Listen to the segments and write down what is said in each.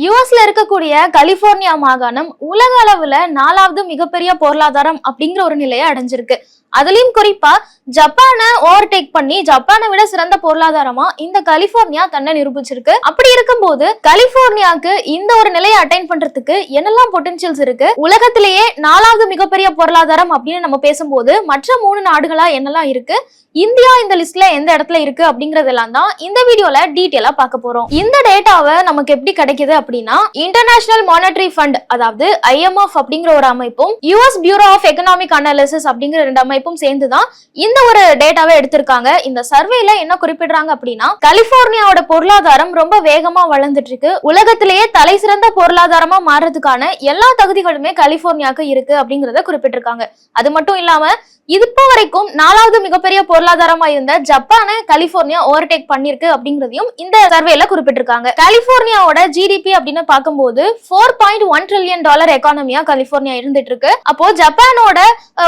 யூஎஸ்ல இருக்கக்கூடிய கலிபோர்னியா மாகாணம் உலக அளவுல 4வது மிகப்பெரிய பொருளாதாரம் அப்படிங்கிற ஒரு நிலையை அடைஞ்சிருக்கு. அதுலயும் குறிப்பா ஜப்பானை ஓவர்டேக் பண்ணி ஜப்பானை விட சிறந்த பொருளாதாரமா இந்த கலிபோர்னியா தன்னை நிரூபிச்சிருக்கு. அப்படி இருக்கும்போது கலிபோர்னியாவுக்கு இந்த ஒரு நிலையை அட்டைன் பண்றதுக்கு என்னெல்லாம் பொட்டன்ஷியல்ஸ் இருக்கு, உலகத்திலேயே 4வது மிகப்பெரிய பொருளாதாரம் அப்படின்னு நம்ம பேசும்போது மற்ற 3 நாடுகளா என்னெல்லாம் இருக்கு, இந்தியா இந்த லிஸ்ட்ல எந்த இடத்துல இருக்கு அப்படிங்கறதெல்லாம் தான் இந்த வீடியோல டீடைலா பார்க்க போறோம். இந்த டேட்டாவை நமக்கு எப்படி கிடைக்குது அப்படின்னா, இன்டர்நேஷனல் மானிட்டரி ஃபண்ட் அதாவது IMF அப்படிங்கிற ஒரு அமைப்பும் US bureau of economic analysis அப்படிங்கிற 2 அமைப்பும் சேர்ந்துதான் இந்த ஒரு டேட்டாவை எடுத்திருக்காங்க. இந்த சர்வேல என்ன குறிப்பிடுறாங்க அப்படின்னா, கலிபோர்னியாவோட பொருளாதாரம் ரொம்ப வேகமா வளர்ந்துட்டு இருக்கு. உலகத்திலேயே தலை சிறந்த பொருளாதாரமா மாறதுக்கான எல்லா தகுதிகளுமே கலிபோர்னியாவுக்கு இருக்கு அப்படிங்கறத குறிப்பிட்டிருக்காங்க. அது மட்டும் இல்லாம இப்போ வரைக்கும் 4வது மிகப்பெரிய பொருளாதாரமா இருந்த ஜப்பானை கலிபோர்னியா ஓவர்டேக் பண்ணிருக்கு அப்படிங்கறதையும் இந்த சர்வேல குறிப்பிட்டிருக்காங்க. கலிபோர்னியாவோட GDP அப்படின்னு பார்க்கும்போது $4.1 trillion எக்கானமியா கலிபோர்னியா இருந்துட்டு இருக்கு. அப்போ ஜப்பானோட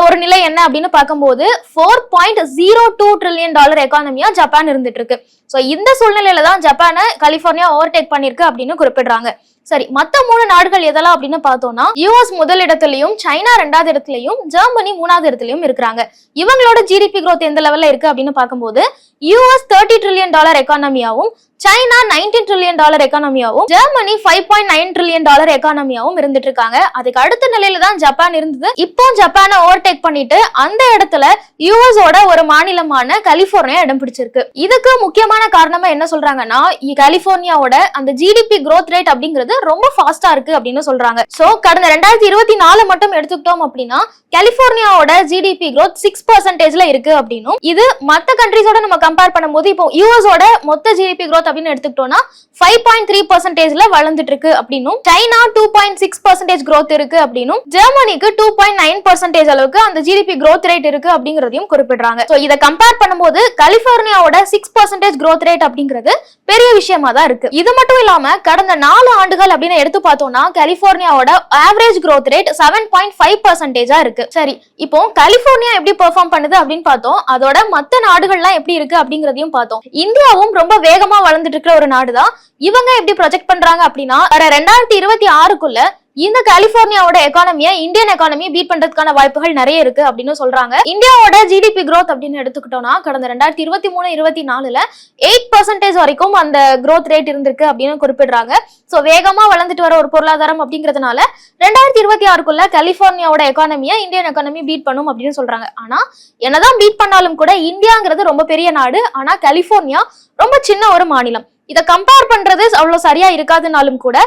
ஒரு நிலை என்ன அப்படின்னு பார்க்கும்போது $4.02 trillion எக்கானமியா ஜப்பான் இருந்துட்டு இருக்கு. சோ இந்த சூழ்நிலையில தான் ஜப்பானை கலிபோர்னியா ஓவர்டேக் பண்ணிருக்கு அப்படின்னு குறிப்பிடுறாங்க. சரி, மத்த 3 நாடுகள் எதெல்லாம் அப்படின்னு பார்த்தோம்னா, US முதல் இடத்துலயும், சைனா 2வது இடத்துலயும், ஜெர்மனி 3வது இடத்துலயும் இருக்கிறாங்க. இவங்களோட GDP growth எந்த லெவல்ல இருக்கு அப்படின்னு பார்க்கும்போது US $30 trillion எக்கானமியாவும், சைனா $19 trillion எக்கானமியாவும், ஜெர்மனி $5.9 trillion எக்கானமியாவும் இருந்துட்டு இருக்காங்க. அதுக்கு அடுத்த நிலையில தான் ஜப்பான் இருந்தது. இப்போ ஜப்பானை ஓவர்டேக் பண்ணிட்டு அந்த இடத்துல US ஓட ஒரு மாநிலமான கலிபோர்னியா இடம் பிடிச்சிருக்கு. இதுக்கு முக்கியமான காரணமா என்ன சொல்றாங்கன்னா, கலிபோர்னியாவோட அந்த GDP growth rate அப்படிங்கிறது ரொம்ப ஃபாஸ்டா இருக்கு அப்படின்னு சொல்றாங்க. சோ கடந்த 2024 மட்டும் எடுத்துக்கிட்டோம் அப்படின்னா கலிபோர்னியாவோட GDP growth 6%ல இருக்கு அப்படின்னும், இது மத்த கண்ட்ரீஸோட நம்ம கம்பேர் பண்ணும்போது இப்போ US ஓட மொத்த GDP growth அப்படின்னு எடுத்துக்கிட்டோம்னா 5.3%ல வளர்ந்துட்டு இருக்கு அப்படின்னும், சைனா 2.6% growth இருக்கு அப்படின்னும், ஜெர்மனிக்கு 2.9% அளவுக்கு அந்த GDP growth rate இருக்கு அப்படிங்கறதையும் குறிப்பிடுறாங்க. சோ இத கம்பேர் பண்ணும்போது கலிபோர்னியாவோட 6% growth rate அப்படிங்கிறது பெரிய விஷயமா தான் இருக்கு. இது மட்டும் இல்லாம கடந்த 4 ஆண்டுகள் அப்படின்னு எடுத்து பார்த்தோம்னா கலிபோர்னியாவோட ஆவரேஜ் growth rate 7.5%-ஆ இருக்கு. சரி, இப்போ கலிபோர்னியா எப்படி பெர்ஃபார்ம் பண்ணுது அப்படின்னு பார்த்தோம். அதோட மத்த நாடுகள்லாம் எப்படி இருக்கு அப்படிங்கறதையும் பார்த்தோம். இந்தியாவும் ரொம்ப வேகமா வளர்ந்துட்டு இருக்கிற ஒரு நாடுதான். இவங்க எப்படி ப்ரொஜெக்ட் பண்றாங்க அப்படின்னா, 2026க்குள்ள இந்த கலிபோர்னியாவோட எக்கானமியை இந்தியன் எக்கானமியை பீட் பண்றதுக்கான வாய்ப்புகள் நிறைய இருக்கு அப்படின்னு சொல்றாங்க. இந்தியாவோட GDP growth அப்படின்னு எடுத்துக்கிட்டோம்னா கடந்த 2023-24ல 8% வரைக்கும் அந்த growth rate இருந்திருக்கு அப்படின்னு குறிப்பிடுறாங்க. சோ வேகமா வளர்ந்துட்டு வர ஒரு பொருளாதாரம் அப்படிங்கிறதுனால 2026க்குள்ள கலிபோர்னியாவோட எக்கானமியை இந்தியன் எக்கானமி பீட் பண்ணும் அப்படின்னு சொல்றாங்க. ஆனா என்னதான் பீட் பண்ணாலும் கூட இந்தியாங்கிறது ரொம்ப பெரிய நாடு, ஆனா கலிபோர்னியா ரொம்ப சின்ன ஒரு மாநிலம். இத கம்பேர் பண்றது அவ்வளவு சரியா இருக்காதுனாலும் கூட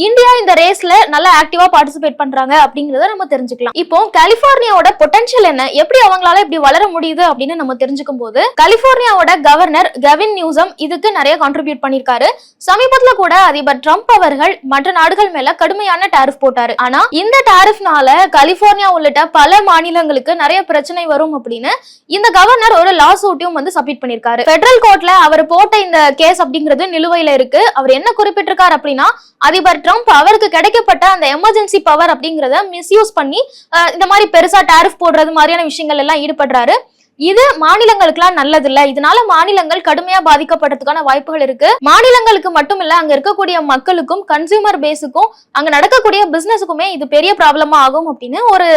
இந்தியா இந்த ரேஸ்ல நல்லா ஆக்டிவா பார்ட்டிசிபேட் பண்றாங்க அப்படிங்கறத நம்ம தெரிஞ்சுக்கலாம். இப்போ கலிபோர்னியாவோட பொட்டன்ஷியல் என்ன, எப்படி அவங்களால இப்படி வளர முடியுது அப்படின்னு நம்ம தெரிஞ்சுக்கும் போது கலிபோர்னியாவோட கவர்னர் கெவின் நியூசம் இதுக்கு நிறைய கான்ட்ரிபியூட் பண்ணிருக்காரு. சமீபத்துல கூட அதிபர் ட்ரம்ப் அவர்கள் மற்ற நாடுகள் மேல கடுமையான டாரிஃப் போட்டாரு. ஆனா இந்த டாரிஃப்னால கலிபோர்னியா உள்ளிட்ட பல மாநிலங்களுக்கு நிறைய பிரச்சனை வரும் அப்படின்னு இந்த கவர்னர் ஒரு லா சூட்டையும் சப்மிட் பண்ணிருக்காரு. பெடரல் கோர்ட்ல அவர் போட்ட இந்த கேஸ் அப்படிங்கிறது நிலுவையில இருக்கு. அவர் என்ன குறிப்பிட்டிருக்காரு அப்படின்னா, அதிபர் ட்ரம்ப் அவருக்கு கிடைக்கப்பட்ட அந்த எமர்ஜென்சி பவர் அப்படிங்கறத மிஸ்யூஸ் பண்ணி இந்த மாதிரி பெருசா டாரிஃப் போடுறது மாதிரியான விஷயங்கள் எல்லாம் ஈடுபடுறாரு. இது மாநிலங்களுக்குலாம் நல்லது இல்ல. இதனால மாநிலங்கள் கடுமையா பாதிக்கப்படுறதுக்கான வாய்ப்புகள் இருக்கு. மாநிலங்களுக்கு மட்டும் இல்ல, அங்க இருக்கக்கூடிய மக்களுக்கும் கன்சியூமர் பேஸுக்கும் அங்க நடக்கக்கூடிய பிசினஸுக்குமே இது பெரிய ப்ராப்ளமா ஆகும் அப்படின்னு ஒரு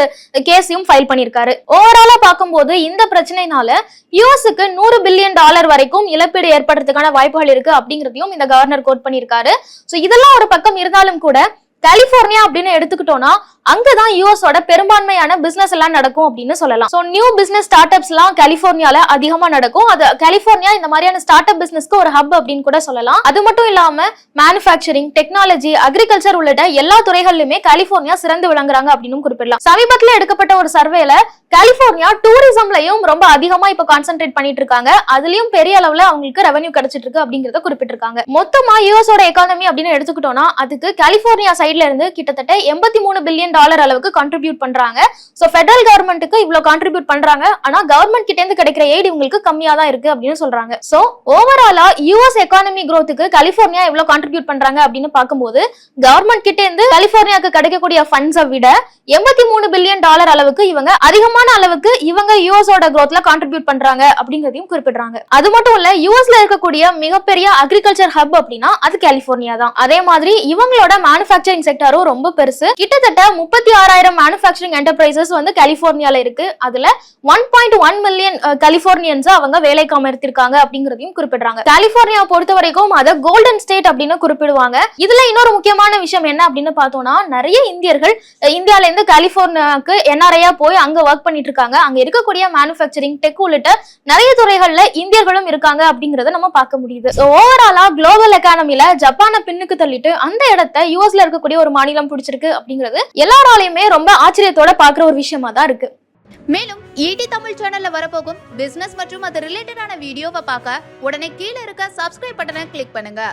கேஸையும் ஃபைல் பண்ணிருக்காரு. ஓவராலா பார்க்கும்போது இந்த பிரச்சனைனால யூஎஸ்க்கு $100 பில்லியன் வரைக்கும் இழப்பீடு ஏற்படுறதுக்கான வாய்ப்புகள் இருக்கு அப்படிங்கறதையும் இந்த கவர்னர் கோட் பண்ணிருக்காரு. சோ இதெல்லாம் ஒரு பக்கம் இருந்தாலும் கூட கலிபோர்னியா அப்படின்னு எடுத்துக்கிட்டோம்னா அங்கதான் யூஎஸோட பெரும்பான்மையான பிசினஸ் எல்லாம் நடக்கும் அப்படின்னு சொல்லலாம். So new business start ups எல்லாம் கலிபோர்னியால அதிகமா நடக்கும். அது கலிபோர்னியா இந்த மாதிரியான ஸ்டார்ட் அப் பிசினஸ்க்கு ஒரு ஹப் அப்படின்னு கூட சொல்லலாம். அது மட்டும் இல்லாம மேனுஃபேக்சரிங், டெக்னாலஜி, அக்ரிகல்ச்சர் உள்ளிட்ட எல்லா துறைகளிலுமே கலிபோர்னியா சிறந்து விளங்குறாங்க அப்படின்னு குறிப்பிடலாம். சமீபத்துல எடுக்கப்பட்ட ஒரு சர்வேல கலிபோர்னியா டூரிசம்லயும் ரொம்ப அதிகமா இப்ப கான்சென்ட்ரேட் பண்ணிட்டு இருக்காங்க. அதுலயும் பெரிய அளவுல அவங்களுக்கு ரெவென்யூ கிடைச்சிட்டு இருக்கு அப்படிங்கறத குறிப்பிட்டிருக்காங்க. மொத்தமா யூஎஸோட எக்கானமி அப்படின்னு எடுத்துக்கிட்டோம்னா அதுக்கு கலிபோர்னியா சைட்ல இருந்து கிட்டத்தட்ட $83 பில்லியன் அளவுக்கு கான்ட்ரிபியூட் பண்றாங்க. சோ ஃபெடரல் கவர்மெண்ட்டுக்கு இவ்வளவு கான்ட்ரிபியூட் பண்றாங்க. ஆனா கவர்மெண்ட் கிட்ட இருந்து கிடைக்கிற எய்ட் இவங்களுக்கு கம்மியா தான் இருக்கு அப்படின்னு சொல்றாங்க. சோ ஓவராலா யூஎஸ் எக்கானமி growthக்கு கலிபோர்னியா எவ்வளவு கான்ட்ரிபியூட் பண்றாங்க அப்படின்னு பார்க்கும்போது கவர்மெண்ட் கிட்ட இருந்து கலிபோர்னியாக்கு கிடைக்கக்கூடிய ஃபண்ட்ஸை விட $83 பில்லியன் அளவுக்கு இவங்க அதிகமான அளவுக்கு இவங்க யூஎஸோட growthல கான்ட்ரிபியூட் பண்றாங்க அப்படிங்கறதையும் குறிப்பிடுறாங்க. அது மட்டும் இல்ல யூஎஸ்ல இருக்கக்கூடிய மிகப்பெரிய அக்ரிகல்ச்சர் ஹப் அப்படின்னா அது கலிபோர்னியா தான். அதே மாதிரி இவங்களோட மேனுஃபேக்சரிங் செக்டரும் ரொம்ப பெருசு. கிட்டத்தட்ட 36,000 மேனுஃபேக்சரிங் என்டர்பிரைசஸ் வந்து கலிபோர்னியால இருக்கு. அதுல 1.1 மில்லியன் கலிபோர்னியன்ஸ் அவங்க வேலைக்கு அமர்த்திருக்காங்க அப்படிங்கறதையும் குறிப்பிடுறாங்க. கலிபோர்னியா பொறுத்த வரைக்கும் அதை கோல்டன் ஸ்டேட் அப்படின்னு குறிப்பிடுவாங்க. இதுல இன்னொரு முக்கியமான விஷயம் என்ன அப்படின்னு பார்த்தோம்னா நிறைய இந்தியர்கள் இந்தியால இருந்து கலிபோர்னியாவுக்கு என்ஆர்ஐயா போய் அங்க ஒர்க் பண்ணிட்டு இருக்காங்க. அங்க இருக்கக்கூடிய மேனுஃபேக்சரிங் டெக் உள்ளிட்ட நிறைய துறைகள்ல இந்தியர்களும் இருக்காங்க அப்படிங்கறத நம்ம பார்க்க முடியுது. ஓவராலா குளோபல் எக்கானமில ஜப்பானை பின்னுக்கு தள்ளிட்டு அந்த இடத்தை யூஎஸ்ல இருக்கக்கூடிய ஒரு மாநிலம் பிடிச்சிருக்கு அப்படிங்கிறது எல்லாராலையுமே ரொம்ப ஆச்சரியத்தோட பாக்குற ஒரு விஷயமா தான் இருக்கு. மேலும் ஈடி தமிழ் சேனல்ல வரப்போகும் பிசினஸ் மற்றும் அது ரிலேட்டடான வீடியோவை பார்க்க உடனே கீழே இருக்க சப்ஸ்கிரைப் பட்டனை கிளிக் பண்ணுங்க.